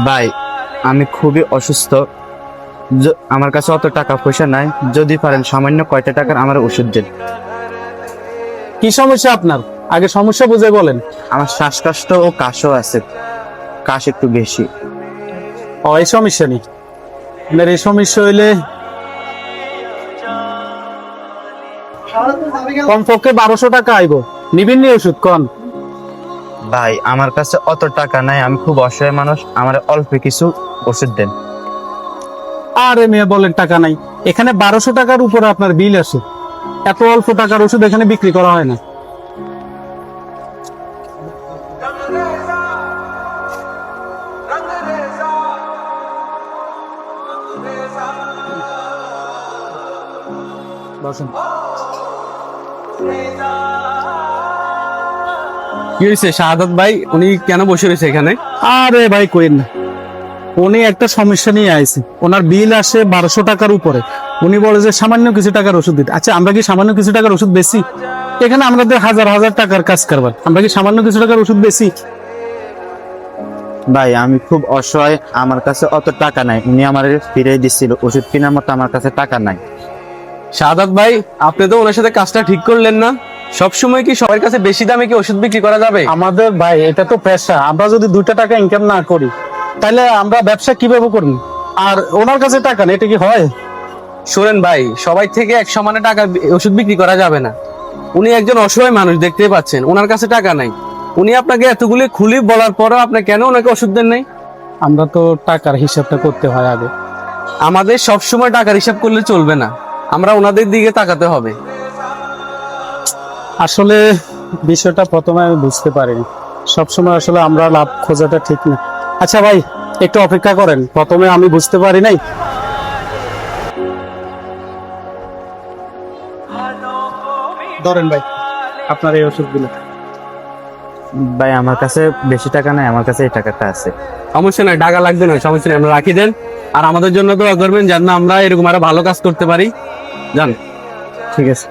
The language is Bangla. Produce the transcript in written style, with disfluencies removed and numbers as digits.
ভাই আমি খুবই অসুস্থ, আমার কাছে অত টাকা পয়সা নাই, যদি পারেন সামান্য কয়টা টাকার আমার ওষুধ দেন। কি সমস্যা আপনার? আগে সমস্যা বুঝে বলেন। আমার শ্বাসকষ্ট ও কাশও আছে, কাশ একটু বেশি। ও, এই সমস্যা নেই। আপনার এই সমস্যা হইলে কমপক্ষে 1200 টাকা আইব। নিবেন নি ওষুধ কোন? ভাই আমার কাছে অত টাকা নাই, আমি খুব অসহায় মানুষ, আমার অল্প কিছু ওষুধ দেন। আরে মেয়ে বলেন টাকা নাই, এখানে 1200 টাকার উপরে আপনার বিল আছে। এত অল্প টাকার ওষুধ এখানে বিক্রি করা হয় না। বসেন। কি হয়েছে শাহাদাত ভাই, উনি কেন বসে রয়েছে এখানে? আরে ভাই কইন না, উনি একটা সমস্যা নিয়ে আইছে। ওনার বিল আসে 1200 টাকার উপরে। উনি বলে যে সামান্য কিছু টাকার ওষুধ দিতে। আচ্ছা আমরা কি সামান্য কিছু টাকার ওষুধ বেশি? এখানে আমাদের হাজার হাজার টাকার কাজ কারবার, আমরা কি সামান্য কিছু টাকার ওষুধ বেশি? ভাই আমি খুব অসহায়, আমার কাছে অত টাকা নাই, উনি আমার ফিরে দিচ্ছিল ওষুধ কেনার মতো, আমার কাছে টাকা নাই। শাহাদাত ভাই, আপনি তো ওনার সাথে কাজটা ঠিক করলেন না। সবসময় কি সবার কাছে বেশি দামে কি ওষুধ বিক্রি করা যাবে? আমাদের ভাই এটা তো পেশা, আমরা যদি 2 টাকা ইনকাম না করি তাহলে আমরা ব্যবসা কিভাবে করব? আর ওনার কাছে টাকা নেই, এটা কি হয়? শোনেন ভাই, সবাই থেকে এক সমানে টাকা ওষুধ বিক্রি করা যাবে না। উনি একজন অসহায় মানুষ, দেখতেই পাচ্ছেন ওনার কাছে টাকা নাই। উনি আপনাকে এতগুলি খুলি বলার পরও আপনি কেন ওনাকে ওষুধ দেন নাই? আমরা তো টাকার হিসাবটা করতে হয় আগে। আমাদের সবসময় টাকার হিসাব করলে চলবে না, আমরা ওনাদের দিকে তাকাতে হবে। আসলে বিষয়টা প্রথমে আমি বুঝতে পারিনি। সবসময় আসলে আমরা লাভ খোঁজাটা ঠিক না। আচ্ছা ভাই একটু অপেক্ষা করেন, প্রথমে আমি বুঝতে পারি নাই। ধরেন ভাই আপনার এই ওষুধগুলো। ভাই আমার কাছে বেশি টাকা নাই, আমার কাছে এই টাকাটা আছে। সমস্যা নাই, টাকা লাগবে না, সমস্যা নেই, আমরা রাখি দেন। আর আমাদের জন্য দোয়া করবেন যেন আমরা এরকম আরো ভালো কাজ করতে পারি। জান, ঠিক আছে।